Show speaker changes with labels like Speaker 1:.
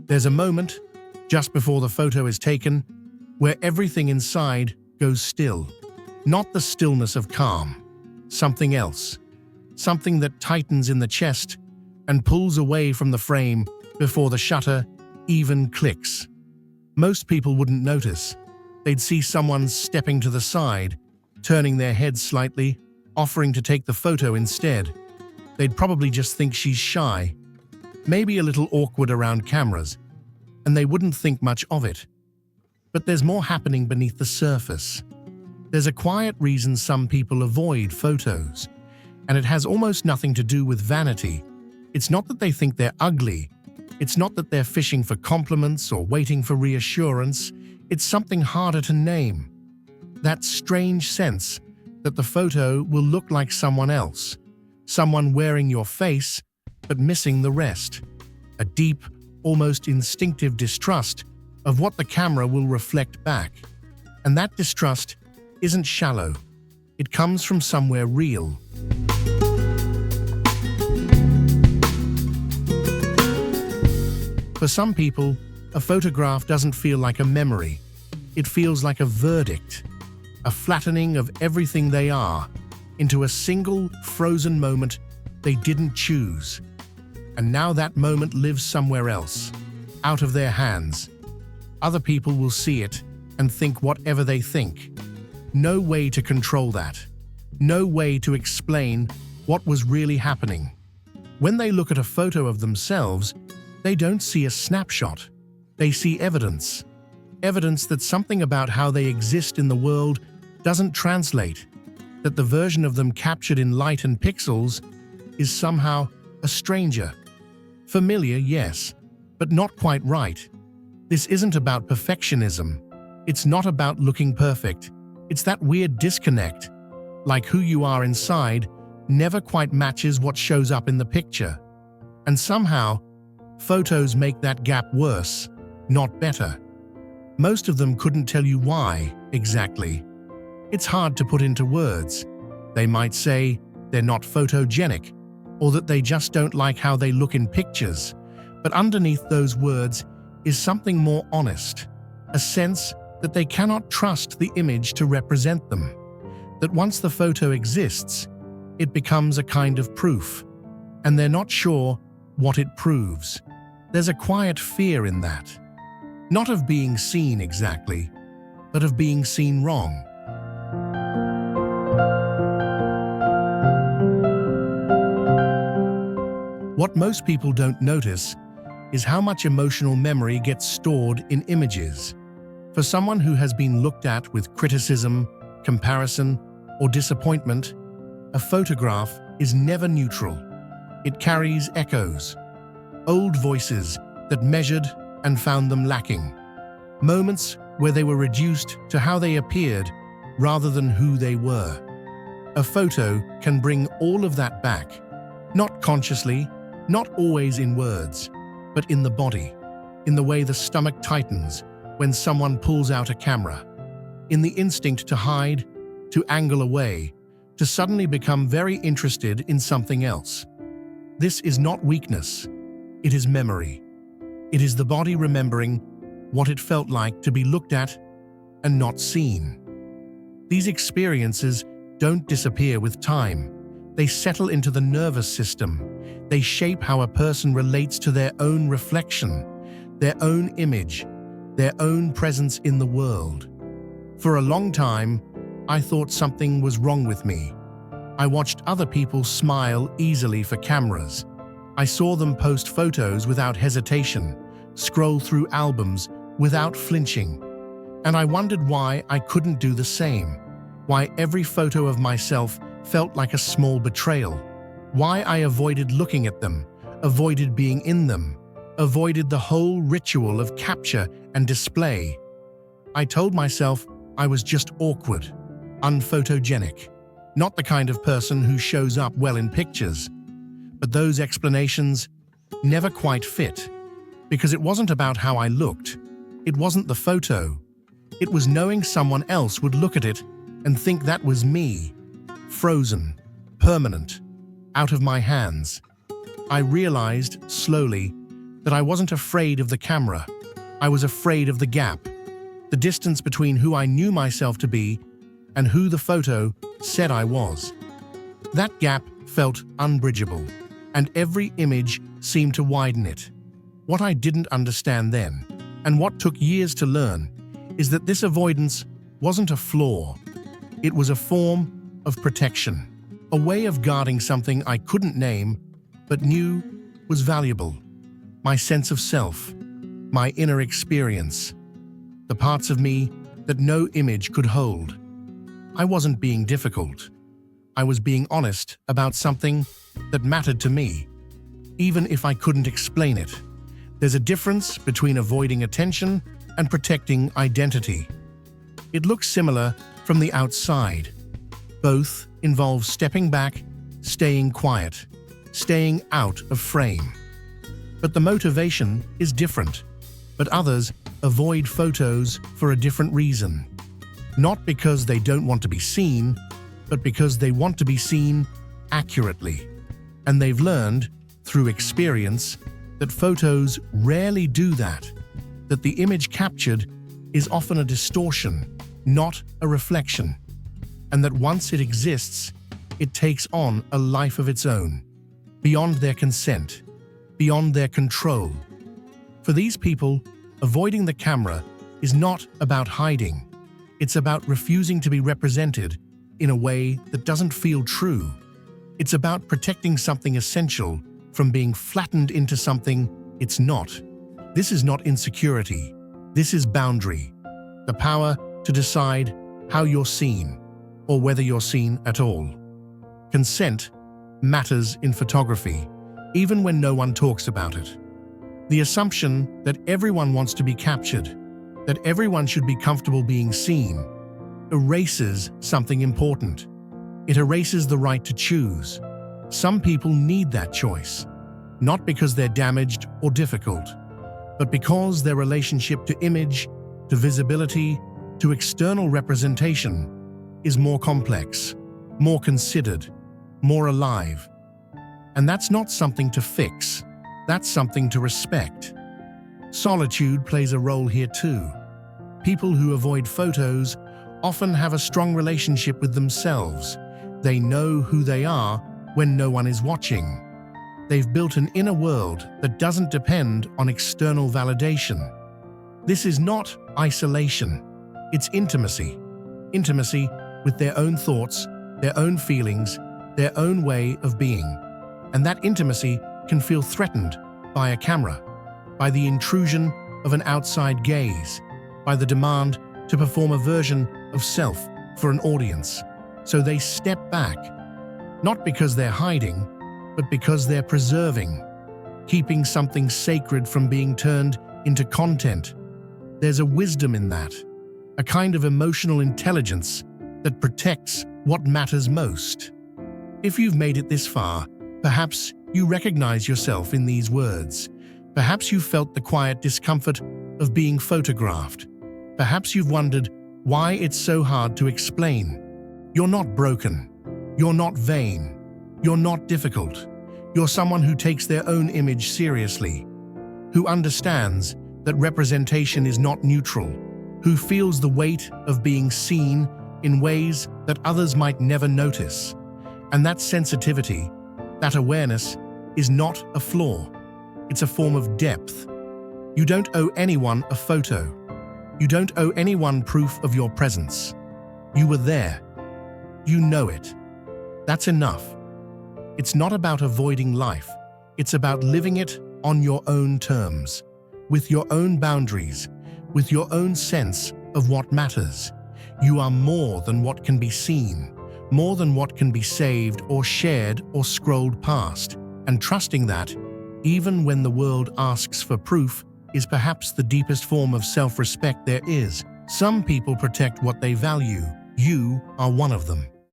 Speaker 1: There's a moment, just before the photo is taken, where everything inside goes still. Not the stillness of calm, something else. Something that tightens in the chest and pulls away from the frame before the shutter even clicks. Most people wouldn't notice. They'd see someone stepping to the side, turning their head slightly, offering to take the photo instead. They'd probably just think she's shy, maybe a little awkward around cameras, and they wouldn't think much of it. But there's more happening beneath the surface. There's a quiet reason some people avoid photos, and it has almost nothing to do with vanity. It's not that they think they're ugly. It's not that they're fishing for compliments or waiting for reassurance. It's something harder to name. That strange sense that the photo will look like someone else, someone wearing your face, but missing the rest. A deep, almost instinctive distrust of what the camera will reflect back. And that distrust isn't shallow. It comes from somewhere real. For some people, a photograph doesn't feel like a memory. It feels like a verdict, a flattening of everything they are into a single, frozen moment they didn't choose. And now that moment lives somewhere else, out of their hands. Other people will see it and think whatever they think. No way to control that. No way to explain what was really happening. When they look at a photo of themselves, they don't see a snapshot. They see evidence. Evidence that something about how they exist in the world doesn't translate, that the version of them captured in light and pixels is somehow a stranger. Familiar, yes, but not quite right. This isn't about perfectionism. It's not about looking perfect. It's that weird disconnect, like who you are inside never quite matches what shows up in the picture. And somehow, photos make that gap worse, not better. Most of them couldn't tell you why, exactly. It's hard to put into words. They might say they're not photogenic, or that they just don't like how they look in pictures. But underneath those words is something more honest, a sense that they cannot trust the image to represent them. That once the photo exists, it becomes a kind of proof, and they're not sure what it proves. There's a quiet fear in that. Not of being seen exactly, but of being seen wrong. What most people don't notice is how much emotional memory gets stored in images. For someone who has been looked at with criticism, comparison, or disappointment, a photograph is never neutral. It carries echoes, old voices that measured and found them lacking, moments where they were reduced to how they appeared rather than who they were. A photo can bring all of that back, not consciously, not always in words, but in the body, in the way the stomach tightens when someone pulls out a camera, in the instinct to hide, to angle away, to suddenly become very interested in something else. This is not weakness, it is memory. It is the body remembering what it felt like to be looked at and not seen. These experiences don't disappear with time. They settle into the nervous system. They shape how a person relates to their own reflection, their own image, their own presence in the world. For a long time, I thought something was wrong with me. I watched other people smile easily for cameras. I saw them post photos without hesitation, scroll through albums without flinching. And I wondered why I couldn't do the same, why every photo of myself felt like a small betrayal, why I avoided looking at them, avoided being in them, avoided the whole ritual of capture and display. I told myself I was just awkward, unphotogenic, not the kind of person who shows up well in pictures. But those explanations never quite fit, because it wasn't about how I looked. It wasn't the photo. It was knowing someone else would look at it and think that was me, frozen, permanent, out of my hands. I realized, slowly, that I wasn't afraid of the camera. I was afraid of the gap, the distance between who I knew myself to be and who the photo said I was. That gap felt unbridgeable, and every image seemed to widen it. What I didn't understand then, and what took years to learn, is that this avoidance wasn't a flaw. It was a form of protection, a way of guarding something I couldn't name but knew was valuable. My sense of self, my inner experience, the parts of me that no image could hold. I wasn't being difficult. I was being honest about something that mattered to me, even if I couldn't explain it. There's a difference between avoiding attention and protecting identity. It looks similar from the outside. Both involve stepping back, staying quiet, staying out of frame. But the motivation is different. But others avoid photos for a different reason. Not because they don't want to be seen, but because they want to be seen accurately. And they've learned, through experience, that photos rarely do that, that the image captured is often a distortion, not a reflection, and that once it exists, it takes on a life of its own, beyond their consent, beyond their control. For these people, avoiding the camera is not about hiding. It's about refusing to be represented in a way that doesn't feel true. It's about protecting something essential from being flattened into something it's not. This is not insecurity. This is boundary. The power to decide how you're seen, or whether you're seen at all. Consent matters in photography, even when no one talks about it. The assumption that everyone wants to be captured, that everyone should be comfortable being seen, erases something important. It erases the right to choose. Some people need that choice, not because they're damaged or difficult, but because their relationship to image, to visibility, to external representation is more complex, more considered, more alive. And that's not something to fix. That's something to respect. Solitude plays a role here too. People who avoid photos often have a strong relationship with themselves. They know who they are when no one is watching. They've built an inner world that doesn't depend on external validation. This is not isolation. It's intimacy. Intimacy with their own thoughts, their own feelings, their own way of being. And that intimacy can feel threatened by a camera, by the intrusion of an outside gaze, by the demand to perform a version of self for an audience. So they step back, not because they're hiding, but because they're preserving, keeping something sacred from being turned into content. There's a wisdom in that, a kind of emotional intelligence that protects what matters most. If you've made it this far, perhaps you recognize yourself in these words. Perhaps you felt the quiet discomfort of being photographed. Perhaps you've wondered why it's so hard to explain. You're not broken. You're not vain. You're not difficult. You're someone who takes their own image seriously, who understands that representation is not neutral, who feels the weight of being seen in ways that others might never notice. And that sensitivity, that awareness, is not a flaw. It's a form of depth. You don't owe anyone a photo. You don't owe anyone proof of your presence. You were there. You know it. That's enough. It's not about avoiding life. It's about living it on your own terms, with your own boundaries, with your own sense of what matters. You are more than what can be seen, more than what can be saved or shared or scrolled past. And trusting that, even when the world asks for proof, is perhaps the deepest form of self-respect there is. Some people protect what they value. You are one of them.